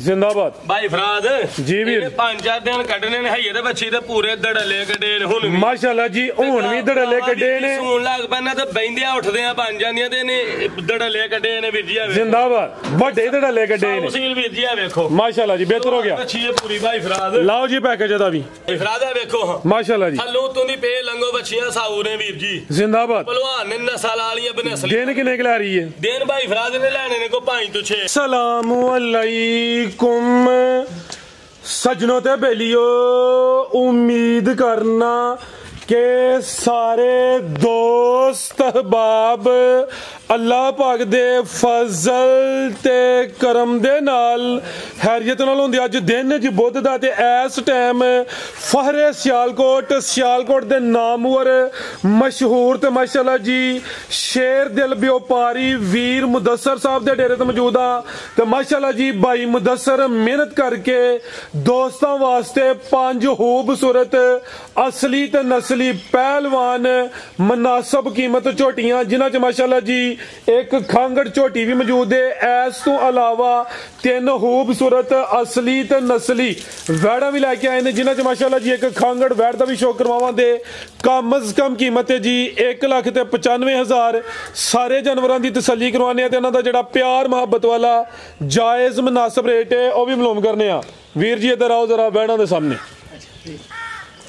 जिंदाबाद भाई फराद जी वीर 5-4 दिन कड्ढने ने हइये ते बच्ची ते पूरे धड़ल्ले कड्ढे ने हुन माशाल्लाह जी हुन भी धड़ल्ले कड्ढे ने सून लग पैना ते बैंदियां उठदियां बन जांदियां ते ने धड़ल्ले कड्ढे ने वीर जी जिंदाबाद बड़े धड़ल्ले कड्ढे ने तहसील वीर जी वेखो माशाल्लाह जी बेहतर हो गया बच्ची है पूरी भाई फराद लाओ जी पैकेज दा भी फराद वेखो माशाल्लाह जी हल्लो तुंदी पे लंगो बच्चियां साऊ ने वीर जी जिंदाबाद पहलवान ने नस्ल वालियां बनस्ल दिन किने खिला रही है दिन भाई फराद ने लेने ने को 5 तो 6 सलाम अलैकुम सजनों ते बेलियो उम्मीद करना के सारे दोस्त अहबाब अल्लाह पाक दे फजल ते करम दे नाल हैरियत नाल होंदे अज दिन च बुध दा ते इस टाइम फहरे सियालकोट दे नामवर मशहूर ते माशाल्लाह जी शेर दिल व्यापारी वीर मुदस्सर साहब दे डेरे ते मौजूद आ ते माशाल्लाह जी भाई मुदस्सर मेहनत करके दोस्तां वास्ते 5 खूबसूरत असली ते नस्ली पहलवान मुनासिब कीमत झोटियां जिन्हां च माशाल्लाह जी एक खांगड़ झोटी भी मौजूद है। इस तो अलावा 3 खूबसूरत असली ते नस्ली वैड़ा भी लैके आए ने जिन्हां च माशाल्लाह जी एक खांगड़ वैड़ दा भी शो करवावांगे। कम अज कम कीमत है जी 1,95,000 सारे जानवरों की तसल्ली करवाने ते इन्हां दा जिहड़ा प्यार मुहब्बत वाला जायज मुनासिब रेट है वह भी मालूम करने वीर जी इधर आओ जरा वैड़ा दे सामने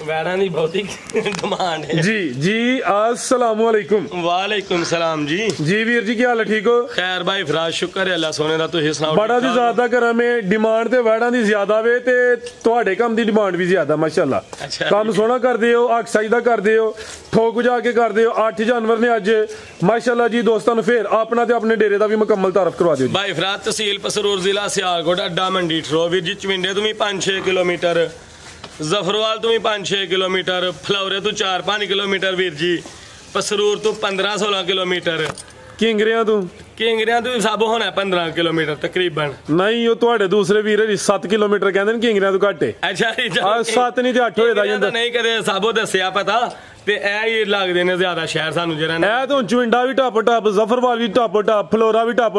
वैड़ा दी बहुत ही डिमांड है जी जी अस्सलाम वालेकुम वालेकुम सलाम जी जी वीर जी क्या हाल है ठीक हो खैर भाई फराज शुक्र है अल्लाह सोने दा तुसीं सुनाओ बड़ा दी ज्यादा करा में डिमांड ते वैड़ा दी ज्यादा वे ते तुहाडे काम दी डिमांड भी ज्यादा माशाल्लाह अच्छा काम सोना करदे हो हक सजदा करदे हो ठोक बुझा के करदे हो 8 जानवर ने अज माशाल्लाह जी दोस्तां नु फिर अपना ते अपने डेरे दा भी मुकम्मल तारफ करवा दियो भाई फराज तहसील पसरूर जिला सियालकोट अड्डा मंडी ठरो वीर जी चविंडे तो भी 5-6 किलोमीटर जफरवाल तो भी 5-6 किलोमीटर फलौरे तो 4-5 किलोमीटर वीर जी पसरूर तो 15-16 किलोमीटर किंगरियां तो सब होना 15 किलोमीटर तकरीबन नहीं वो तुहाडे दूसरे वीर 7 किलोमीटर कहंदे ने किंगरियां तो घट है अच्छा 7 नहीं ते 8 होए दा जंदा नहीं कदे सबो दस्सिया पता ते ए लगदे ने ज्यादा शहर सानू जरा ए तो चविंडा भी टप जफरवाल भी टप फलोरा भी टप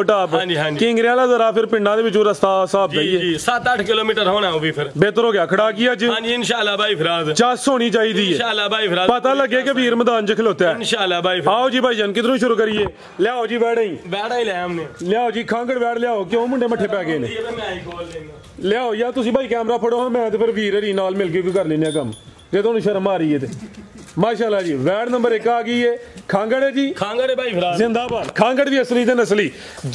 किंगरियां दा जरा फिर पिंडां दे विचों रस्ता साफ जाइए 7-8 किलोमीटर होना वो भी फिर बेहतर हो गया खड़ा की अज हां जी इंशाल्लाह भाई फराज चस होनी चाहिए इंशाल्लाह भाई फराज पता लगे कि वीर मैदान च खलोता है इंशाल्लाह भाई आओ जी भाईजान किधरों शुरू करिए लियाओ जी वैड़ा ही ले हमने लियाओ जी खांगड़ वैड़ लियाओ क्यों मुंडे मट्ठे पै गए ने लियाओ यार तुसी भाई कैमरा फड़ो मैं ते फिर वीर हरी नाल मिल के कर लेने कम जे तुहानू शर्म आ रही है ते माशाल्लाह जी वैड़ नंबर 1 आ गई है खांगड़ है जी खांगड़ है भाई फराज जिंदाबाद खांगड़ भी असली ते नस्ली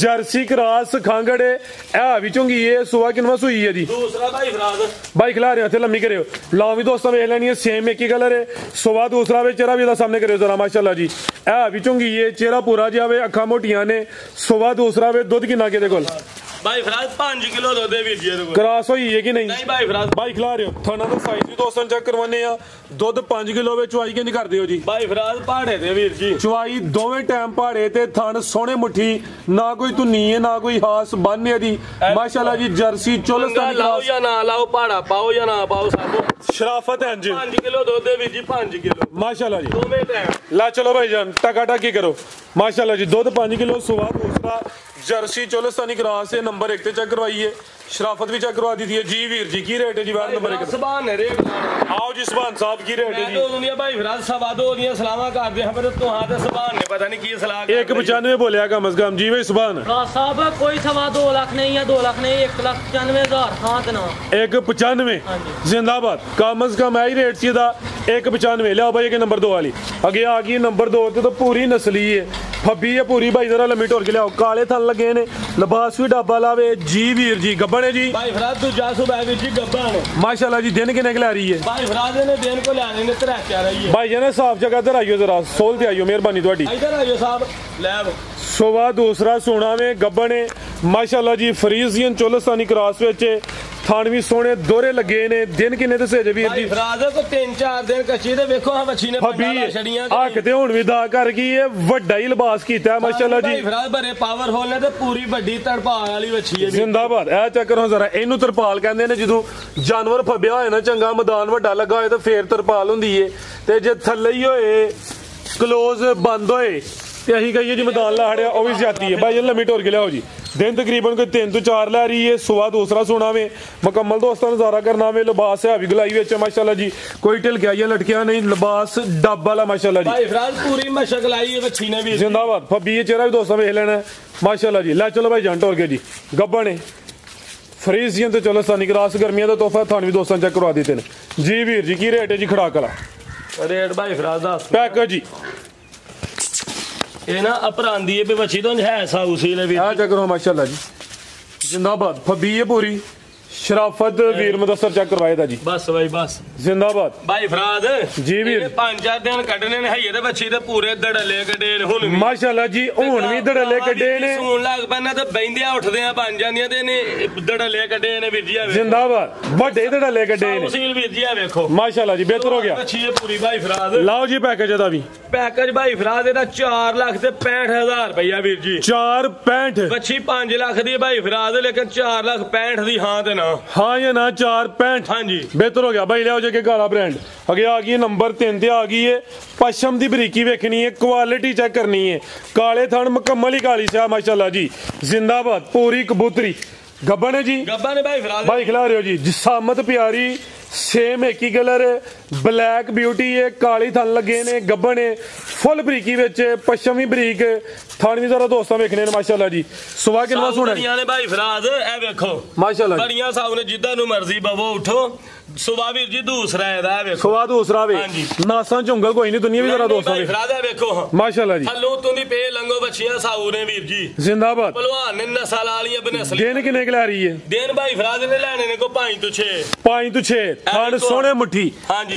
जर्सी क्रॉस खांगड़ है ए भी चुंगी है सुआ किनवा सुई है जी दूसरा भाई फराज भाई खिला रहे थे लम्मी करियो लाओ भी दोस्तों वेख लेनी है सेम एक ही कलर है सुआ दूसरा वे चेहरा भी सामने करियो जरा माशाल्लाह जी ए भी चुंगी है चेहरा पूरा जिहा वे अखा मोटियां ने सुआ दूसरा वे दुध किन्ना के कोल भाई फराज 5 किलो दुध है वीर जी क्रॉस होई है कि नहीं नहीं भाई फराज भाई खिला रहे हो थाना दा साइज भी दोस्तों चेक करवाने आ दुध 5 किलो वे चुवाई के नहीं करदे हो जी भाई फराज पहाड़े ते वीर जी चुवाई दोवें टाइम पहाड़े ते थन सोने मुट्ठी ना कोई धुन्नी है ना कोई हास बन्ने दी माशाल्लाह जी जर्सी चोलस्तानी लाओ या ना लाओ पहाड़ा पाओ या ना पाओ सब शराफत है जी 5 किलो दुध है वीर जी 5 किलो माशाल्लाह जी दोवें टाइम ला चलो भाईजान टकाटकी करो माशाल्लाह जी दुध 5 किलो सुबह दूसरा जर्सी चोलस्तानी क्रॉस है नंबर 1 ते चेक करवाइए शराफत भी चेक करवा दी थी जी वीर जी की रेट है जी वैड़ नंबर 1 सुभान रेट आओ जी सुभान साहब की रेट है जी तो दुनिया भाई फिराज सवा दो दियां सलामा करदे हैं पर तो हां ते सुभान ने पता नहीं की सलाह 195 बोलिया कम से कम जी भाई सुभान साहब कोई सवा 2 लाख नहीं या 2 लाख नहीं 1,95,000 हां ते ना 195 जिंदाबाद कम से कम आई रेट सी दा 195 लिया भाई के नंबर 2 वाली आगे आ गई नंबर 2 ते तो पूरी नस्ली है फब्बी है पूरी भाई जरा लम्मी टोर के लियाओ काले थन लगे ने लिबास भी डाबा लावे जी वीर जी गब्बन है जी भाई फराज तू जा सुबह वीर जी गब्बन माशाल्लाह जी दिन किने ला रही है भाई फराज ने दिन को लाने ने 3 क्या रही है भाई जान साफ जगह इधर आइयो जरा सोल ते आइयो मेहरबानी ਤੁਹਾਡੀ इधर आइयो साहब लैब सुबह दूसरा सोना में गब्बन है माशाल्लाह जी फ्रीजियन चोलस्तानी क्रॉस विच थान भी सोने दोरे लगे ने दिन किन्ने दसे जे वीर जी फराज को 3-4 दिन कच्ची ते वेखो हां बच्ची ने पंडा छड़ियां हक ते हुन भी दा कर गई है वड्डा ही लिबास कीता है माशाल्लाह जी भाई फराज बड़े पावरफुल ने ते पूरी बड़ी तड़पाल वाली बच्ची है जिंदाबाद ए चेक करो जरा इनू तरपाल कहंदे ने जदों जानवर फब्बिया होए ना चंगा मैदान वड्डा लगा होए ते फिर तरपाल हुंदी है ते जे थल्ले ही होए क्लोज बंद होए ते अहीं कहिए जी मैदान लाड़िया ओ भी ज्यादा है भाई लम्मी टोर के लियाओ जी दिन तकरीबन कोई 3 तो 4 लै रही है। सुबह दूसरा सोना वे मुकम्मल दोस्तों नज़ारा करना वे। लिबास है अभी गुलाई विच माशाल्लाह जी, कोई ढिलकिया लटकिया नहीं, लिबास डब वाला माशाल्लाह जी। भाई फिराज पूरी मशक लाई है बच्ची ने भी। जिंदाबाद। फब्बी ये चेहरा भी दोस्तों वेख लेना माशाल्लाह जी। लै चलो भाई जान टोर के जी गब्बन है फ्रीजियन तो चलो सानी क्रॉस गर्मियां का तोहफा थानू भी दोस्तों चेक करवा देते हैं जी। वीर जी की रेट है जी खड़ा कला रेट भाई फिराज दस पैकेज जी ये ना अपरांदी है बच्ची तो है सा उसी ले भी चेक करो माशाल्लाह जी। जिंदाबाद। फब्बी है पूरी शराफत वीर मुदस्सर चेक करवाए था जी। बस भाई बस जिंदाबाद। भाई फराद जी वीर 5-4 दिन कटने ने है बच्ची ते पूरे दड़ले कटे ने हुन माशाल्लाह जी हुन भी दड़ले कटे ने सुन लग पैना ते बैंदियां उठदियां बन जांदियां ते ने दड़ले कटे ने वीर जी। जिंदाबाद। बड़े दड़ले कटे ने उसील वीर जी देखो माशाल्लाह जी बेहतर हो गया। बच्ची है पूरी भाई फराद। लाओ जी पैकेज दा भी पैकेज भाई फराद दा 4,65,000 रुपया वीर जी। 465 बच्ची 5 लाख दी भाई फराद लेकिन 4,65,000 दी हां ते ना हाँ ये ना 465। हाँ जी बेहतर हो गया भाई। लियाओ जे के काला ब्रांड अगे आ गई है नंबर 3 ते आ गई है। पश्चिम दी बरीकी वेखनी है, क्वालिटी चेक करनी है। काले थन मुकम्मल ही काली सा माशाल्लाह जी। जिंदाबाद। पूरी कबूतरी गब्बन है जी। गब्बा ने भाई फिराद भाई खिला रहे हो जी। जिसामत प्यारी सेम एक ही कलर ब्लैक ब्यूटी है, काली थन लगे ने गब्बन है फुल बरीकी विच पश्चिमी बरीक थान भी जरा दोस्तों वेखने ने माशाल्लाह जी। सुबह कितना सोना ने भाई फिराद ए देखो माशाल्लाह बड़ियां साहब ने जिद्दां नु मर्जी बवो उठो। सुबह वीर जी दूसरा है देखो सुबह दूसरा वे नासा झुंगल कोई नहीं दुनिया भी जरा दोस्तों भाई फिराद है देखो माशाल्लाह जी। हल्लो तुंदी पे लंगो बच्चियां साहू ने वीर जी। जिंदाबाद। पहलवान ने नस्ल वाली बनस्ल दिन किने के ला रही है? दिन भाई फिराद ने लेने ने को 5 तो 6 5 तो 6 थान सोने मुट्ठी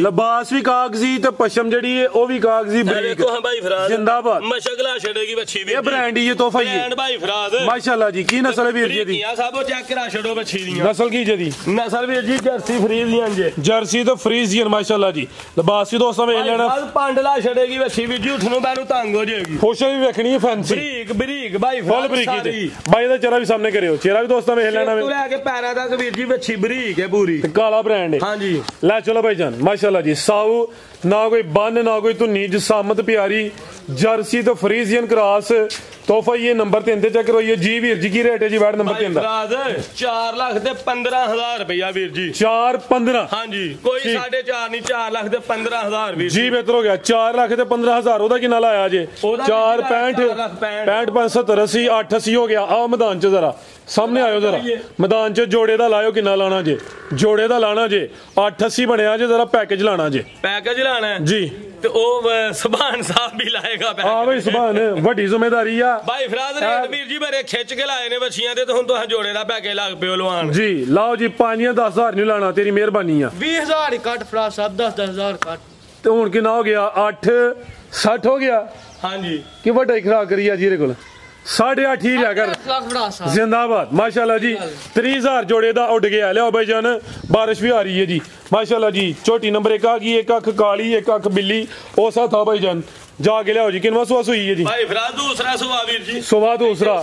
लिबास भी कागजी ते पश्चिम जड़ी है ओ भी कागजी बरीक देखो हां भाई फिराद। जिंदाबाद। मशगला छड़ेगी बच्ची भी ये ब्रांड ही ये तोहफा ही ब्रांड भाई फिराद माशाल्लाह जी। की नस्ल है वीर जी दी? या साहब चेक करा छड़ो बच्ची दी नस्ल की जदी नस्ल वीर जी जर्सी फ्रीजियन जे जर्सी तो फ्रीजियन माशाल्लाह जी। लिबास भी दोस्तों वेख लेना पांडला छड़ेगी बच्ची वीर जी उठनो बैरू तंग हो जाएगी। फोशल भी वेखनी है फैंसी बरीक बरीक भाई फुल बरीकी ते भाई दा चेहरा भी सामने करियो। चेहरा भी दोस्तों वेख लेना तू लेके पैरा तक वीर जी बच्ची बरीक है पूरी काला ब्रांड है। हां जी ला चलो भाई जान माशाल्लाह जी। साऊ ना कोई बन ना कोई धुनी जिसामत प्यारी जर्सी तो फ्रीजियन क्रॉस तोहफा ये नंबर 3 ते चेक करो ये जी। वीर जी की रेट है जी वार्ड नंबर 3 दा 4,15,000 रुपया वीर जी। 4-15 हां जी कोई 4.5 नहीं 4,15,000 वीर जी। बेहतर हो गया। 4,15,000 ओदा किना लाया जे 465 65 75 80 880 हो गया। आओ मैदान च जरा सामने आयो जरा मैदान च जोड़े दा लायो किना लाना जे जोड़े दा लाना जे 880 बनया जे जरा पैकेज लाना जे पैकेज लाना है जी तो ओ सुभान साहब भी लाएगा हां भाई सुभान बड़ी जिम्मेदारी आ भाई फिराद रेट वीर जी बड़े खिच के लाए ने बच्चियां ते हुन तुहां जोड़े दा पैकेज लग पियो लवान जी। लाओ जी 5-10,000 नहीं लाना तेरी मेहरबानी आ 20,000 कट फिराद साहब 10,000 कट ते हुन किना हो गया 860 हो गया। हां जी कि बड़ा ही खराब करी आ जीरे कोल 8.5 ही लिया कर। जिंदाबाद माशाल्लाह जी। 30,000 जोड़े दा उड़ गया। लिया भाई जान बारिश भी आ रही है जी माशाल्लाह जी। छोटी नंबर 1 आ गई एक अख काली एक अख बिल्ली ओ सा था भाई जान जाके लियाओ जी। किनवा सुबह सुई है जी? भाई फिराद दूसरा सुबह वीर जी। सुबह दूसरा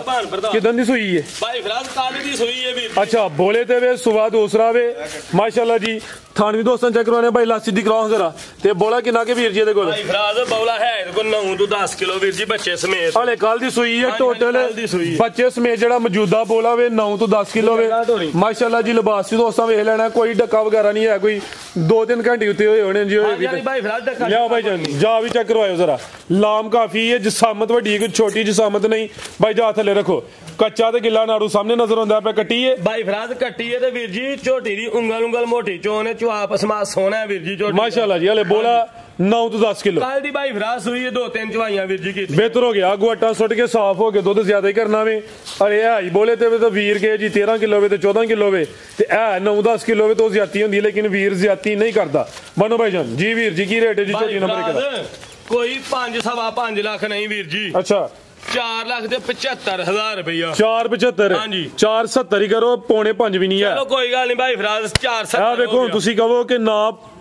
किदन दी सुई है? भाई फिराद काली दी सुई है वीर। अच्छा बोले ते वे सुबह दूसरा वे माशाल्लाह जी। थान भी दोस्तों चेक करवाने भाई लासी दी क्रॉस जरा ते बोला किना के वीर जी दे कोल? भाई फिराद बोला है को 9 तो 10 किलो वीर जी बच्चे समेत हले कल दी सुई है टोटल बच्चे समेत जेड़ा मौजूदा बोला वे 9 तो 10 किलो वे माशाल्लाह जी। लिबास भी दोस्तों वेख लेना कोई डक्का वगैरह नहीं है कोई 2-3 घंटे उत्ते होए होने जी होए भाई फिराद डक्का लिया भाई जान जा भी चेक करवाओ जरा। लाम काफी है जिसामत वड्डी कोई छोटी जिसामत नहीं भाई जा थले रखो। कच्चा ते गिल्ला नाड़ू सामने नजर आंदा पे कट्टी है भाई फिराद कट्टी है ते वीर जी छोटी दी उंगल मोटी चोन चुआप समा सोना है वीर जी छोटी माशाल्लाह जी। हले बोला 9 तो 10 किलो कल दी भाई फिराद सुई है 2-3 चवाइयां वीर जी की बेहतर हो गया। अगू आटा सुट के साफ हो के दूध ज्यादा ही करना वे। अरे है बोले तो वीर के जी 13 किलो वे 14 किलो वे ते है 9-10 किलो वे तो ज्यादा होंदी लेकिन वीर ज्यादा नहीं करता। बनो भाई जान जी। वीर जी की रेट है जी छोटी नंबर 1 कोई 5.5 लाख नहीं वीर जी। अच्छा 4,75,000 रुपया 475 हां जी 470 ही करो 4.5 भी नहीं है। चलो कोई गल नहीं भाई फिराद 470 आ देखो तुसी कहो कि ना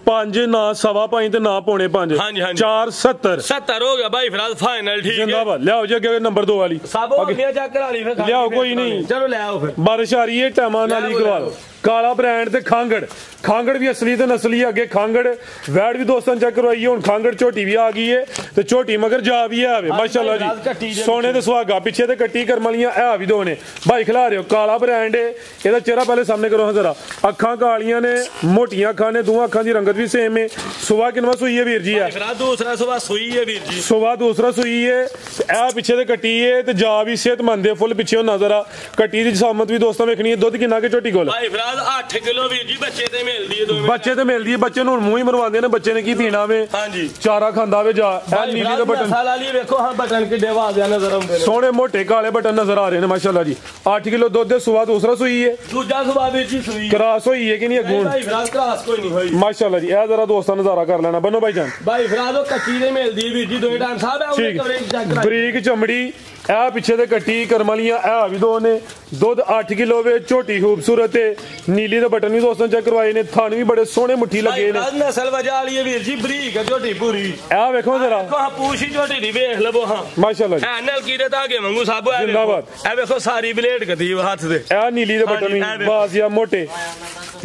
5 ना 5.25 ते ना 4.5 हां जी 470 हो गया भाई फिराद फाइनल ठीक है। जिंदाबाद। ले आओ जी अगे नंबर 2 वाली सब हो गया चेक करा ली फिर ले आओ कोई नहीं चलो ले आओ फिर बारिश आ रही है टाइम नाली करवा लो ਕਾਲਾ ਬ੍ਰਾਂਡ ਤੇ ਖਾਂਗੜ ਵੀ ਅਸਲੀ ਤੇ ਨਸਲੀ ਅੱਗੇ ਖਾਂਗੜ ਵੈੜ ਵੀ ਦੋਸਤਾਂ ਚੈੱਕ ਕਰਵਾਈਏ ਹੁਣ ਖਾਂਗੜ ਝੋਟੀ ਵੀ ਆ ਗਈ ਏ ਤੇ ਝੋਟੀ ਮਗਰ ਜਾ ਵੀ ਆਵੇ ਮਾਸ਼ਾਅੱਲਾ ਜੀ ਸੋਨੇ ਤੇ ਸੁਹਾਗਾ ਪਿੱਛੇ ਤੇ ਕੱਟੀ ਕਰਮ ਵਾਲੀਆਂ ਇਹ ਵੀ ਦੋ ਨੇ ਭਾਈ ਖਿਲਾ ਰਹੇ ਹੋ ਕਾਲਾ ਬ੍ਰਾਂਡ ਏ ਇਹਦਾ ਚਿਹਰਾ ਪਹਿਲੇ ਸਾਹਮਣੇ ਕਰੋ ਜ਼ਰਾ ਅੱਖਾਂ ਕਾਲੀਆਂ ਨੇ ਮੋਟੀਆਂ ਅੱਖਾਂ ਨੇ ਦੋਵਾਂ ਅੱਖਾਂ ਦੀ ਰੰਗਤ ਵੀ ਸੇਮ ਏ ਸੁਬਾ ਕਿੰਨਾ ਸੂਈ ਹੈ ਵੀਰ ਜੀ ਆ ਦੂਸਰਾ ਸੁਬਾ ਸੂਈ ਹੈ ਵੀਰ ਜੀ ਸੁਬਾ ਦੂਸਰਾ ਸੂਈ ਏ ਇਹ ਪਿੱਛੇ ਤੇ ਕੱਟੀ ਏ ਤੇ ਜਾ ਵੀ ਸਿਹਤਮੰਦ ਏ ਫੁੱਲ ਪਿੱਛੇ ਨਜ਼ਰ ਆ ਕੱਟੀ ਦੀ ਜਸਾਮਤ ਵੀ ਦੋਸਤਾਂ ਵੇਖਣੀ ਹੈ ਦੁੱਧ ਕਿੰਨਾ ਕੇ ਝੋਟੀ ਕੋਲ ਭਾਈ ਫਰਾਜ਼ 8 ਕਿਲੋ ਵੀਰ ਜੀ ਬੱਚੇ ਤੇ ਮਿਲਦੀ ਹੈ ਦੋਵੇਂ ਬੱਚੇ ਤੇ ਮਿਲਦੀ ਹੈ ਬੱਚੇ ਨੂੰ ਮੂੰਹ ਹੀ ਮਰਵਾਉਂਦੇ ਨੇ ਬੱਚੇ ਨੇ ਕੀ ਪੀਣਾ ਵੇ ਹਾਂਜੀ ਚਾਰਾ ਖਾਂਦਾ ਵੇ ਜਾ ਇਹ ਨੀਲੀ ਦਾ ਬਟਨ ਸਾਲਾ ਲਈ ਵੇਖੋ ਹਾਂ ਬਟਨ ਕਿੱਡੇ ਵਾਜ਼ਿਆ ਨਜ਼ਰ ਆਉਂਦੇ ਨੇ ਸੋਹਣੇ ਮੋਟੇ ਕਾਲੇ ਬਟਨ ਨਜ਼ਰ ਆ ਰਹੇ ਨੇ ਮਾਸ਼ਾਅੱਲਾ ਜੀ 8 ਕਿਲੋ ਦੁੱਧ ਦੇ ਸੁਬਾ ਦੂਸਰਾ ਸੂਈ ਹੈ ਦੂਜਾ ਸੁਬਾ ਵੀਰ ਜੀ ਸੂਈ ਕਰਾਸ ਹੋਈ ਹੈ ਕਿ ਨਹੀਂ ਅਗੂਣ ਭਾਈ ਫਰਾਜ਼ ਕਰਾਸ ਕੋਈ ਨਹੀਂ ਹੋਈ ਮਾਸ਼ਾਅੱਲਾ ਜੀ ਇਹ ਜ਼ਰਾ ਦੋਸਤਾਂ ਨਜ਼ਾਰਾ ਕਰ ਲੈਣਾ ਬੰਨੋ ਭਾਈ ਜਾਨ ਭਾਈ ਫਰਾਜ਼ ਉਹ ਕੱਚੀ ਦੇ ਮਿਲਦੀ ਹੈ ਵੀਰ ਜੀ ਦੋਵੇਂ ਟਾਈਮ ਸਾਹਿਬ ਹੈ ਉਹਨੇ ਕਵਰੇਜ ਚੈੱਕ ਕਰਾਈ ਬਰੀਕ ਚਮੜੀ ਇਹ ਪਿੱਛੇ ਤੇ ਕੱਟੀ ਕਰਮ ਵਾਲੀਆਂ ਇਹ ਵੀ ਦੋ ਨੇ ਦੁੱਧ 8 ਕਿਲੋ ਵੇ ਝੋਟੀ ਖੂਬਸੂਰਤ ਤੇ ਨੀਲੀ ਦੇ ਬਟਨ ਵੀ ਦੋਸਤਾਂ ਚੈੱਕ ਕਰਵਾਏ ਨੇ ਥਣ ਵੀ ਬੜੇ ਸੋਹਣੇ ਮੁੱਠੀ ਲੱਗੇ ਨੇ ਨਸਲ ਵਜਾ ਵਾਲੀ ਹੈ ਵੀਰ ਜੀ ਬਰੀਕ ਝੋਟੀ ਪੂਰੀ ਇਹ ਵੇਖੋ ਜ਼ਰਾ ਹਾਂ ਪੂਛੀ ਝੋਟੀ ਦੀ ਵੇਖ ਲਵੋ ਹਾਂ ਮਾਸ਼ਾਅੱਲਾ ਜੀ ਐ ਨਲਕੀ ਦੇ ਧਾਗੇ ਵਾਂਗੂ ਸਾਬੋ ਐ ਜ਼ਿੰਦਾਬਾਦ ਇਹ ਵੇਖੋ ਸਾਰੀ ਬਲੇਡ ਕਦੀ ਹੱਥ ਦੇ ਇਹ ਨੀਲੀ ਦੇ ਬਟਨ ਵੀ ਬਾਜ਼ੀਆ ਮੋਟੇ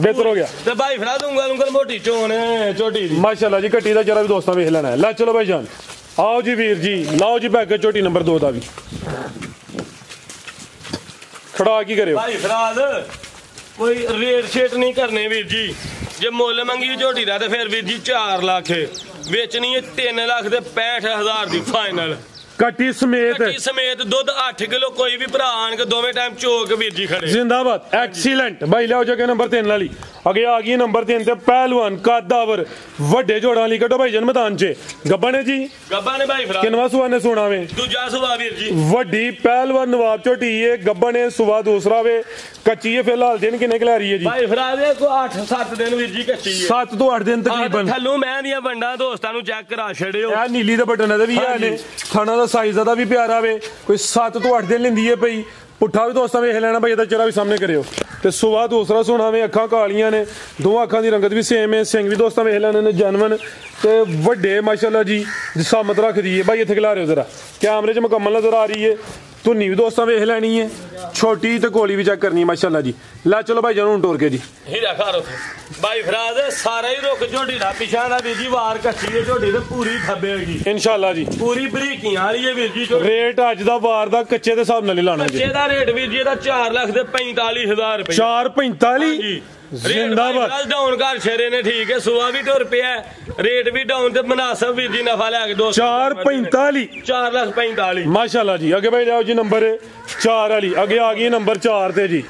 ਬਿਹਤਰ ਹੋ ਗਿਆ ਤੇ ਭਾਈ ਫਰਾਜ਼ ਉਂਗਲ ਮੋਟੀ ਚੋਣ ਝੋਟੀ ਦੀ ਮਾਸ਼ਾਅੱਲਾ ਜੀ ਕੱਟੀ ਦਾ ਜਰਾ ਵੀ ਦੋਸਤਾਂ ਵੇਖ ਲੈਣਾ ਲੈ ਚਲੋ ਭਾਈ ਜਾਨ ਆਓ ਜੀ ਵੀਰ ਜੀ ਲਾਓ ਜੀ ਬੈਗ ਝੋਟੀ ਨੰਬਰ 2 ਦਾ ਵੀ ਖੜਾ ਕੀ ਕਰਿਓ ਭਾਈ ਫਰਾਜ਼ ਕੋਈ ਰੇਟ ਸ਼ੇਟ ਨਹੀਂ ਕਰਨੇ ਵੀਰ ਜੀ ਜੇ ਮੁੱਲ ਮੰਗੀ ਝੋਟੀ ਦਾ ਤੇ ਫਿਰ ਵੀਰ ਜੀ 4 ਲੱਖ ਵੇਚਣੀ ਹੈ 3 ਲੱਖ ਤੇ 65,000 ਦੀ ਫਾਈਨਲ ਕੱਟੀ ਸਮੇਤ ਦੁੱਧ 8 ਕਿਲੋ ਕੋਈ ਵੀ ਭਰਾ ਆਣ ਕੇ ਦੋਵੇਂ ਟਾਈਮ ਚੋਕ ਵੀਰ ਜੀ ਖੜੇ ਜ਼ਿੰਦਾਬਾਦ ਐਕਸੀਲੈਂਟ ਭਾਈ ਲਿਆਓ ਜਗੇ ਨੰਬਰ 3 ਵਾਲੀ ਅੱਗੇ ਆ ਗਈ ਨੰਬਰ 3 ਤੇ ਪਹਿਲਵਾਨ ਕਾਦਾਵਰ ਵੱਡੇ ਜੋੜਾਂ ਲਈ ਕੱਢੋ ਭਾਈ ਜਨ ਮੈਦਾਨ 'ਚ ਗੱਬਾ ਨੇ ਜੀ ਗੱਬਾ ਨੇ ਭਾਈ ਫਰਾਜ਼ ਕਿੰਨਵਾ ਸੁਆ ਨੇ ਸੋਣਾ ਵੇ ਦੂਜਾ ਸੁਬਾ ਵੀਰ ਜੀ ਵੱਡੀ ਪਹਿਲਵਾਨ ਨਵਾਬ ਝੋਟੀ ਏ ਗੱਬਾ ਨੇ ਸੁਬਾ ਦੂਸਰਾ ਵੇ ਕੱਚੀ ਏ ਫਿਲਹਾਲ ਦਿਨ ਕਿੰਨੇ ਖਿਲਾ ਰਹੀ ਹੈ ਜੀ ਭਾਈ ਫਰਾਜ਼ ਕੋ 8-7 ਦਿਨ ਵੀਰ ਜੀ ਕੱਚੀ ਏ 7 ਤੋਂ 8 ਦਿਨ ਤਕਰੀਬਨ ਥੱਲੋਂ ਮੈਂ ਦੀਆਂ ਵੰਡਾਂ ਦੋਸਤਾਂ ਨੂੰ ਚੈੱਕ ਕਰਾ ਛੜਿਓ ਇਹ ਨੀਲੀ ਦੇ ਬਟਨ ਇਹਦੇ ਵੀ ਆ ਨੇ ਥਾਣਾ ਦਾ ਸਾਈਜ਼ ਦਾ ਵੀ ਪਿਆਰਾ ਵੇ ਕੋਈ 7 ਤੋਂ 8 ਦਿਨ ਲੈਂਦੀ ਏ ਪਈ ਪੁੱਠਾ ਵੀ ਦੋਸਤਾਂ ਵੇਖ ਲੈਣਾ ਭਾਈ ਇਹਦਾ ਚਿਹਰਾ ਵੀ ਸਾਹਮਣੇ ਕਰਿਓ ਤੇ ਸੁਬਾ ਦੂਸਰਾ ਸੋਨਾ ਵੇ ਅੱਖਾਂ ਕਾਲੀਆਂ ਨੇ ਦੋਵਾਂ ਅੱਖਾਂ ਦੀ ਰੰਗਤ ਵੀ ਸੇਮ ਹੈ ਸਿੰਘ ਵੀ ਦੋਸਤਾਂ ਵੇਖ ਲੈਣੇ ਨੇ ਜਨਮਨ ਤੇ ਵੱਡੇ ਮਾਸ਼ਾਅੱਲਾ ਜੀ ਜਿਸਾਮਤ ਰੱਖਦੀ ਏ ਭਾਈ ਇੱਥੇ ਖਿਲਾ ਰਿਓ ਜ਼ਰਾ ਕੈਮਰੇ 'ਚ ਮੁਕੰਮਲ ਨਜ਼ਰ ਆ ਰਹੀ ਏ ਧੁੰਨੀ ਵੀ ਦੋਸਤਾਂ ਵੇਖ ਲੈਣੀ ਹੈ ਛੋਟੀ ਤੇ ਕੋਲੀ ਵੀ ਚੈੱਕ ਕਰਨੀ ਹੈ ਮਾਸ਼ਾਅੱਲਾ ਜੀ ਲੈ ਚਲੋ ਭਾਈ ਜਾਨੂੰ ਟੋਰ ਕੇ ਜੀ ਹੀਰਾ ਘਰ ਉੱਥੇ ਭਾਈ ਫਰਾਜ਼ ਸਾਰਾ ਹੀ ਰੁਕ ਝੋਟੀ ਦਾ ਪਿਛਾਂ ਦਾ ਵੀਰ ਜੀ ਵਾਰ ਕੱਚੀ ਹੈ ਝੋਟੀ ਤੇ ਪੂਰੀ ਖੱਬੇਗੀ ਇਨਸ਼ਾਅੱਲਾ ਜੀ ਪੂਰੀ ਬਰੀਕੀਆਂ ਵਾਲੀ ਹੈ ਵੀਰ ਜੀ ਰੇਟ ਅੱਜ ਦਾ ਵਾਰ ਦਾ ਕੱਚੇ ਦੇ ਹਿਸਾਬ ਨਾਲ ਹੀ ਲਾਣਾ ਜੀ ਕੱਚੇ ਦਾ ਰੇਟ ਵੀਰ ਜੀ ਇਹਦਾ 4 ਲੱਖ ਤੇ 45,000 ਰੁਪਏ 445 ਜੀ ਜ਼ਿੰਦਾਬਾਦ ਡਾਊਨ ਕਰ ਛੇਰੇ ਨੇ ਠੀਕ ਹੈ ਸੁਆ ਵੀ ਟੁਰ ਪਿਆ ਰੇਟ ਵੀ ਡਾਊਨ ਤੇ ਮੁਨਾਸਬ ਵੀਰ ਜੀ ਨਫਾ ਲੈ ਕੇ 445 4,45,000 ਮਾਸ਼ਾਅੱਲਾ ਜੀ ਅੱਗੇ ਭਾਈ ਲਿਆਓ ਜੀ ਨੰਬਰ 4 ਵਾਲੀ ਅੱਗੇ ਆ ਗਈ ਨੰਬਰ 4 ਤੇ ਜੀ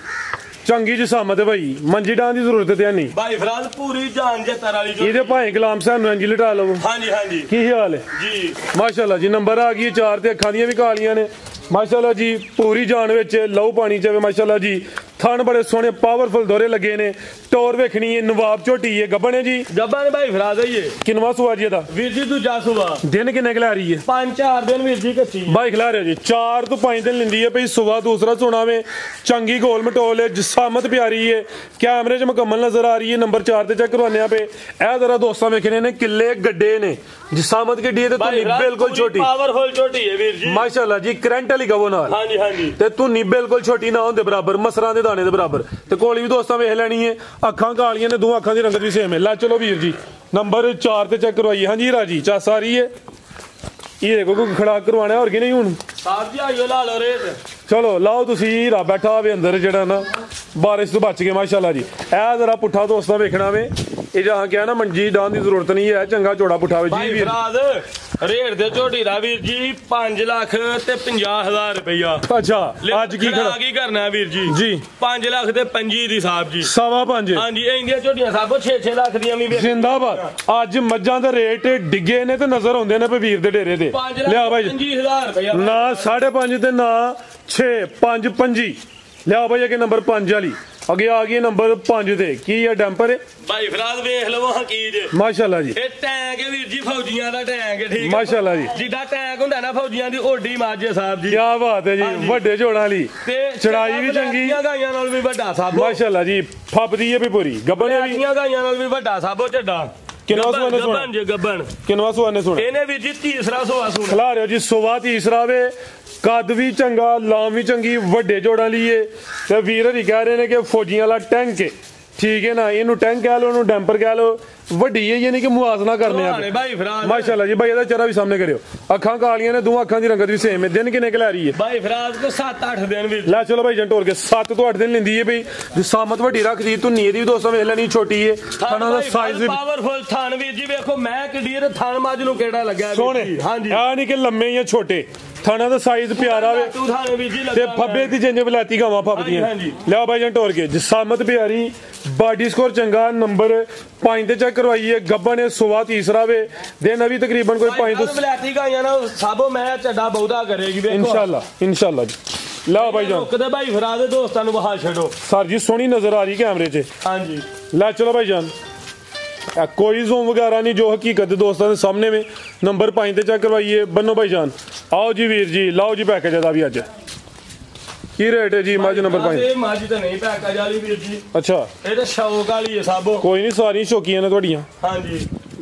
ਚੰਗੀ ਜਿਸਾਮਤ ਹੈ ਭਾਈ ਮੰਜੀ ਡਾਂ ਦੀ ਜ਼ਰੂਰਤ ਤੇ ਨਹੀਂ ਭਾਈ ਫਰਾਜ਼ ਪੂਰੀ ਜਾਨ ਜੱਤਰ ਵਾਲੀ ਜੋ ਇਹਦੇ ਭਾਵੇਂ ਗੁਲਾਮ ਸਾਹਿਬ ਨੂੰ ਇੰਜ ਲਟਾ ਲਵੋ ਹਾਂਜੀ ਕੀ ਹਾਲ ਹੈ ਜੀ ਮਾਸ਼ਾਅੱਲਾ ਜੀ ਨੰਬਰ ਆ ਗਈ 4 ਤੇ ਅੱਖਾਂ ਦੀਆਂ ਵੀ ਕਾਲੀਆਂ ਨੇ ਮਾਸ਼ਾਅੱਲਾ ਜੀ ਪੂਰੀ ਜਾਨ ਵਿੱਚ ਲਹੂ ਪਾਣੀ ਚਾਵੇ ਮਾਸ਼ਾਅੱਲਾ ਜੀ ਥਣ ਬੜੇ ਸੋਹਣੇ ਪਾਵਰਫੁਲ ਦੋਰੇ ਲੱਗੇ ਨੇ ਟੌਰ ਵੇਖਣੀ ਹੈ ਨਵਾਬ ਝੋਟੀ ਹੈ ਗੱਬਣੇ ਜੀ ਗੱਬਾ ਨੇ ਭਾਈ ਫਰਾਜ਼ ਹੈ ਕਿੰਨਵਾ ਸੁਆ ਜੀ ਇਹਦਾ ਵੀਰ ਜੀ ਦੂਜਾ ਸੁਬਾ ਦਿਨ ਕਿੰਨੇ ਖਿਲਾ ਰਹੀ ਹੈ 5-4 ਦਿਨ ਵੀਰ ਜੀ ਕੱਚੀ ਭਾਈ ਖਿਲਾ ਰਿਹਾ ਜੀ 4 ਤੋਂ 5 ਦਿਨ ਲੈਂਦੀ ਹੈ ਭਈ ਸੁਬਾ ਦੂਸਰਾ ਸੋਣਾ ਵੇ ਚੰਗੀ ਗੋਲ ਮਟੋਲ ਹੈ ਜਿਸਾਮਤ ਪਿਆਰੀ ਹੈ ਕੈਮਰੇ 'ਚ ਮੁਕੰਮਲ ਨਜ਼ਰ ਆ ਰਹੀ ਹੈ ਨੰਬਰ 4 ਤੇ ਚੈੱਕ ਕਰਵਾਉਂਦੇ ਆ ਪਏ ਇਹ ਜ਼ਰਾ ਦੋਸਤਾਂ ਵੇਖਣੇ ਨੇ ਕਿੱਲੇ ਗੱਡੇ ਨੇ ਜਿਸਾਮਤ ਕਿੱਡੀ ਹੈ ਤੇ ਧੁੰਨੀ ਬਿਲਕੁਲ ਛੋਟੀ ਪਾਵਰਫੁਲ ਝੋਟੀ ਹੈ ਵੀਰ ਜੀ ਮਾਸ਼ਾਅੱਲਾ ਜੀ ਕਰੰਟ ਵਾਲੀ ਗਵੋ ਨਾਲ ਹਾਂਜੀ ਤੇ ਧੁੰਨੀ ਬਿਲਕੁਲ ਛੋਟੀ ਨਾ ਹੁੰਦੇ ਬਰਾਬਰ ਮਸਰਾਂ ਦੇ ਦਾਣੇ ਦੇ ਬਰਾਬਰ ਤੇ ਕੋਲੀ ਵੀ ਦੋਸਤਾਂ ਵੇਖ ਲੈਣੀ ਹੈ ਅੱਖਾਂ ਕਾਲੀਆਂ ਨੇ ਦੋਹਾਂ ਅੱਖਾਂ ਦੀ ਰੰਗਤ ਵੀ ਸੇਮ ਹੈ ਲੈ ਚਲੋ ਵੀਰ ਜੀ ਨੰਬਰ 4 ਤੇ ਚੈੱਕ ਕਰਵਾਈਏ ਹਾਂਜੀ ਰਾਜੀ ਚਾਸ ਆ ਰਹੀ ਹੈ ਇਹ ਦੇਖੋ ਕੋਈ ਖੜਾ ਕਰਵਾਣਾ ਹੋਰ ਕੀ ਨਹੀਂ ਹੁਣ ਸਾਹਿਬ ਜੀ ਆਇਓ ਲਾ ਲਓ ਰੇਟ ਚਲੋ ਲਾਓ ਤੁਸੀਂ ਹੀਰਾ ਬੈਠਾ ਹੋਵੇ ਅੰਦਰ ਜਿਹੜਾ ਨਾ ਬਾਰਿਸ਼ ਤੋਂ ਬਚ ਕੇ ਮਾਸ਼ਾਅੱਲਾ ਜੀ ਇਹ ਜ਼ਰਾ ਪੁੱਠਾ ਦੋਸਤਾਂ ਵੇਖਣਾ ਵੇ ਇਹ ਜਹਾਂ ਕਿਹਾ ਨਾ ਮੰਜੀ ਡਾਂ ਦੀ ਜ਼ਰੂਰਤ ਨਹੀਂ ਹੈ ਚੰਗਾ ਚੋੜਾ ਪੁੱਠਾ ਵੇ ਜੀ ਵੀਰ ਰੇਟ ਦੇ ਝੋਟੀ ਦਾ ਵੀਰ ਜੀ 5 ਲੱਖ ਤੇ 50,000 ਰੁਪਇਆ ਅੱਛਾ ਅੱਜ ਕੀ ਖੜਾ ਕੀ ਕਰਨਾ ਵੀਰ ਜੀ 5 ਲੱਖ ਤੇ 25 ਦੀ ਸਾਹਿਬ ਜੀ 5.5 ਹਾਂਜੀ ਇੰਡੀਆ ਝੋਟੀਆਂ ਸਾਬੋ 6 ਲੱਖ ਦੀਆਂ ਵੀ ਜ਼ਿੰਦਾਬਾਦ ਅੱਜ ਮੱਝਾਂ ਦੇ ਰੇਟ ਡਿੱਗੇ ਨੇ ਤੇ ਨਜ਼ਰ ਆਉਂਦੇ ਨੇ ਵੀਰ ਦੇ ਡੇਰੇ ਤੇ ਲਿਆ ਭਾਈ 25,000 ਰੁਪਇਆ ਨਾ 5.5 ਤੇ ਨਾ 6 5 ਲਿਆ ਭਾਈ ਅੱਗੇ ਨੰਬਰ 5 ਵਾਲੀ ਅੱਗੇ ਆ ਗਈ ਨੰਬਰ 5 ਤੇ ਕੀ ਹੈ ਡੈਂਪਰ ਭਾਈ ਫਰਾਜ਼ ਵੇਖ ਲਵੋ ਹਕੀਜ ਮਾਸ਼ਾਅੱਲਾ ਜੀ ਇਹ ਟੈਂਕ ਹੈ ਵੀਰ ਜੀ ਫੌਜੀਆਂ ਦਾ ਟੈਂਕ ਹੈ ਠੀਕ ਮਾਸ਼ਾਅੱਲਾ ਜੀ ਜਿੱਦਾਂ ਟੈਂਕ ਹੁੰਦਾ ਨਾ ਫੌਜੀਆਂ ਦੀ ਓਡੀ ਮਾਝੇ ਸਾਹਿਬ ਜੀ ਕੀ ਬਾਤ ਹੈ ਜੀ ਵੱਡੇ ਝੋੜਾਂ ਵਾਲੀ ਤੇ ਚੜਾਈ ਵੀ ਚੰਗੀ ਗਾਈਆਂ ਨਾਲ ਵੀ ਵੱਡਾ ਸਾਬੋ ਮਾਸ਼ਾਅੱਲਾ ਜੀ ਫੱਬਦੀ ਹੈ ਵੀ ਪੂਰੀ ਗੱਬਣ ਵੀ ਗਾਈਆਂ ਨਾਲ ਵੀ ਵੱਡਾ ਸਾਬੋ ਝੱਡਾ ਕਿੰਨਾ ਸੁਆਨੇ ਸੁਣਾ ਗੱਬਣ ਕਿੰਨਾ ਸੁਆਨੇ ਸੁਣਾ ਇਹਨੇ ਵੀਰ ਜੀ ਤੀਸਰਾ ਸੁਆ ਸੁਣਾ ਖਿਲਾ ਰਿਓ ਜੀ ਸੁਆ ਤੀਸਰਾ ਵੇ ਕੱਦ ਵੀ ਚੰਗਾ ਲਾਮ ਵੀ ਚੰਗੀ ਵੱਡੇ ਜੋੜਾਂ ਲਈਏ ਤੇ ਵੀਰ ਹਰੀ ਕਹਿ ਰਹੇ ਨੇ ਕਿ ਫੌਜੀਆਂ ਵਾਲਾ ਟੈਂਕ ठीक है ना, ਇਹਨੂੰ ਟੈਂਕ ਕਹਿ ਲਓ, ਇਹਨੂੰ ਡੈਂਪਰ ਕਹਿ ਲਓ, ਵੱਡੀ ਹੈ ਯਾਨੀ ਕਿ ਮੁਆਜ਼ਨਾ ਕਰਨੇ ਆ भाई फिराज माशाल्लाह जी। भाई ਇਹਦਾ ਚਿਹਰਾ ਵੀ ਸਾਹਮਣੇ ਕਰਿਓ, ਅੱਖਾਂ ਕਾਲੀਆਂ ਨੇ, ਦੋਵਾਂ ਅੱਖਾਂ ਦੀ ਰੰਗਤ ਵੀ ਸੇਮ ਹੈ। ਦਿਨ ਕਿੰਨੇ ਕੁ ਲੈ ਰਹੀ ਹੈ भाई फिराज को 7-8 दिन भी ਲੈ ਚਲੋ ਭਾਈ ਜੰਟੋਰ ਕੇ 7 ਤੋਂ 8 ਦਿਨ ਲੈਂਦੀ ਹੈ ਬਈ। ਜਿਸਾਮਤ ਵੱਡੀ ਰੱਖਦੀ, ਧੁੰਨੀ ਇਹਦੀ ਵੀ ਦੋਸਤਾਂ ਵੇਖ ਲੈਣੀ ਛੋਟੀ ਹੈ, ਥਣਾ ਦਾ ਸਾਈਜ਼ ਪਾਵਰਫੁਲ ਥਣ ਵੀਰ ਜੀ ਵੇਖੋ ਮੈਂ ਕਿੱਡੀ ਤੇ ਥਣ ਮੱਝ ਨੂੰ ਕਿਹੜਾ ਲੱਗਿਆ ਸੋਹਣੇ। ਹਾਂਜੀ ਆ ਨਹੀਂ ਕਿ ਲੰਮੇ ਜਾਂ ਛੋਟੇ, ਥਣਾ ਦਾ ਸਾਈਜ਼ ਪਿਆਰਾ ਵੇ ਤੂੰ ਥਣ ਵੀਰ ਜੀ ਤੇ ਲੱਗਾ ਫੱਬੇ ਦੀ ਜਿੰਜ ਬਲਾਤੀ ਗਾਵਾਂ ਫੱਬਦੀਆਂ। ਹਾਂਜੀ। ਲਿਆ ਭਾਈ ਜੰਟੋਰ ਕੇ ਜਿਸਾਮਤ ਪਿਆਰੀ, ਬਾਡੀ ਸਕੋਰ ਚੰਗਾ, ਨੰਬਰ 5 ਤੇ ਚੈੱਕ ਕਰਵਾਈਏ। ਗੱਬਾ ਨੇ ਸੁਵਾ ਤੀਸਰਾ ਵੇ, ਦਿਨ ਅਭੀ ਤਕਰੀਬਨ ਕੋਈ 5 ਤੋਂ ਬਲੈਤੀ ਗਾਈਆਂ ਨਾ ਸਾਬੋ ਮੈਂ ਚੱਡਾ ਬਹੁਤਾ ਕਰੇਗੀ ਵੇਖੋ इंशाल्लाह जी। ला भाई जान ਰੁਕਦੇ ਭਾਈ ਫਿਰਾਜ ਦੇ ਦੋਸਤਾਂ ਨੂੰ ਵਹਾ ਛੱਡੋ। सर जी सोहनी नजर आ रही कैमरे च। ਹਾਂਜੀ ला चलो भाई जान, कोई जोम वगैरह नहीं, जो हकीकत दोस्तों के सामने में। नंबर 5 ते चेक करवाइए। बनो भाई जान, आओ जी वीर जी, लाओ जी पैकेज दा भी अज की रेट है जी मझ नंबर 5? ਇਹ ਮੱਝ ਤਾਂ ਨਹੀਂ ਪੈਕੇਜ ਵਾਲੀ ਵੀਰ ਜੀ, अच्छा ਇਹ ਤਾਂ ਸ਼ੌਕ ਵਾਲੀ ਹੈ ਸਾਬੋ। कोई नहीं, सारी शौकियां ने तुहाडियां। ਹਾਂਜੀ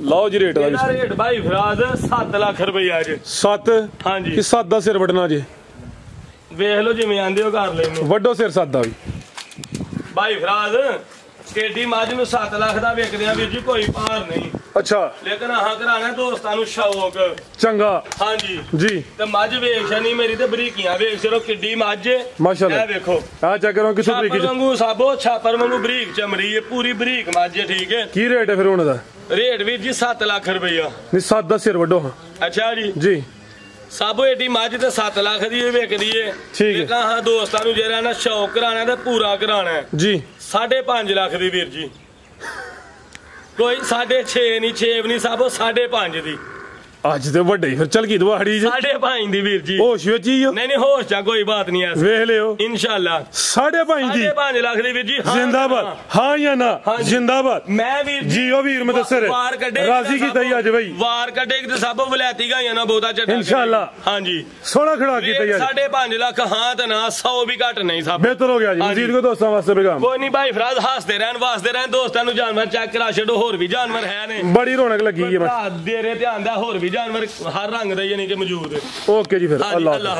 लाओ जी रेट ਇਹਦਾ दा ਰੇਟ ਭਾਈ ਫਿਰਾਜ 7 ਲੱਖ ਰੁਪਈਆ ਅੱਜ। 7 ਹਾਂਜੀ कि 7 दा सिर वडना जे, ਵੇਖ ਲਓ ਜਿਵੇਂ ਆਂਦੇ ਹੋ ਕਰ ਲੈਨੂੰ वड्डो सिर 7 दा भी। ਭਾਈ ਫਿਰਾਜ ਕਿੱਡੀ ਮੱਝ ਨੂੰ 7 ਲੱਖ ਦਾ ਵੇਚਦੇ ਆ ਵੀਰ ਜੀ, ਕੋਈ ਭਾਰ ਨਹੀਂ। अच्छा ਲੇਕਿਨ ਆਹ ਕਰਾਣਾ ਦੋਸਤਾਂ ਨੂੰ ਸ਼ੌਕ। चंगा ਹਾਂਜੀ जी। ਤੇ ਮੱਝ ਵੇਖ ਛਣੀ ਮੇਰੀ ਤੇ ਬਰੀਕੀਆਂ ਵੇਖ ਛੜੋ ਕਿੱਡੀ ਮੱਝ ਏ। माशाल्लाह। ਇਹ ਵੇਖੋ आ चेक करो किथों ਛਾਪਰ तरीके ਵਾਂਗੂ ਸਾਬੋ, ਛਾਪਰ ਵਾਂਗੂ ਬਰੀਕ ਚਮੜੀ ਏ, ਪੂਰੀ ਬਰੀਕ ਮੱਝ ਏ। ਠੀਕ ਹੈ की रेट है फिर हुन दा? ਰੇਟ ਵੀਰ ਜੀ 7 ਲੱਖ ਰੁਪਈਆ। नहीं 7 दा सिर वड्डो हाँ ਅੱਛਾ ਜੀ जी। ਸਾਬੋ ਏਡੀ ਮੱਝ ਤੇ 7 ਲੱਖ ਦੀ ਇਹ ਵਿਕਦੀ ਏ। ਠੀਕ ਹੈ। ਕਹਾਂ ਦੋਸਤਾਂ ਨੂੰ ਜਿਹੜਾ ਨਾ ਸ਼ੌਕ ਕਰਾਣਾ ਤੇ ਪੂਰਾ ਕਰਾਣਾ ਹੈ। जी 5.5 ਲੱਖ ਦੀ ਵੀਰ ਜੀ, ਕੋਈ 6.5 ਨਹੀਂ, 6 ਵੀ ਨਹੀਂ ਸਾਬੋ, 5.5 ਦੀ। ਅੱਜ ਤੇ ਵੱਡੇ ਫਿਰ ਚਲ ਗਈ ਦਵਾੜੀ ਜੀ 5.5 ਦੀ ਵੀਰ ਜੀ। ਹੋਸ਼ ਵਿੱਚ ਹੀ ਹੋ ਨਹੀਂ ਨਹੀਂ ਹੋਸ਼ ਚਾ ਕੋਈ ਬਾਤ ਨਹੀਂ ਐ, ਵੇਖ ਲਿਓ ਇਨਸ਼ਾਅੱਲਾ 5.5 ਦੀ 5.5 ਲੱਖ ਦੀ ਵੀਰ ਜੀ। ਹਾਂ ਜਿੰਦਾਬਾਦ, ਹਾਂ ਜਾਂ ਨਾ ਹਾਂਜੀ। ਜਿੰਦਾਬਾਦ। ਮੈਂ ਵੀਰ ਜੀ ਜੀਓ ਵੀਰ ਮੁਦੱਸਰ ਵਾਰ ਕੱਢੇ ਰਾਜ਼ੀ ਕੀਤਾ ਜੀ ਅੱਜ ਬਈ, ਵਾਰ ਕੱਢੇ ਤੇ ਸਭ ਵਲੈਤੀ ਗਾਈਆਂ ਨਾ ਬਹੁਤਾ ਚੱਡਾ ਇਨਸ਼ਾਅੱਲਾ। ਹਾਂਜੀ ਸੋਹਣਾ ਖੜਾ ਕੀਤਾ ਜੀ ਅੱਜ। 5.5 ਲੱਖ ਹਾਂ ਤੇ ਨਾ 100 ਵੀ ਘੱਟ ਨਹੀਂ ਸਭ। ਬਿਹਤਰ ਹੋ ਗਿਆ ਜੀ ਮਜ਼ੀਦ ਕੋ ਦੋਸਤਾਂ ਵਾਸਤੇ ਪੈਗਾਮ। ਕੋਈ ਨਹੀਂ ਭਾਈ ਫਰਾਜ਼ ਹੱਸਦੇ ਰਹਿਣ ਵਾਸਤੇ ਰਹਿਣ, ਦੋਸਤਾਂ ਨੂੰ ਜਾਨਵਰ ਚੈੱਕ ਕਰਾ ਛੱਡੋ, ਹੋਰ ਵੀ ਜਾਨਵਰ ਹੈ ਨੇ, ਬੜੀ ਰੌਣਕ ਲੱਗੀ ਹੈ। ਦੇ ਰੇ ਧਿਆਨ ਦਾ ਹੋਰ ਵੀ ਜਾਨਵਰ ਹਰ ਰੰਗ ਦਾ ਯਾਨੀ ਕਿ ਮੌਜੂਦ। ਓਕੇ ਜੀ ਫਿਰ ਹਾਂਜੀ, ਅੱਲਾਹ ਅੱਲਾਹ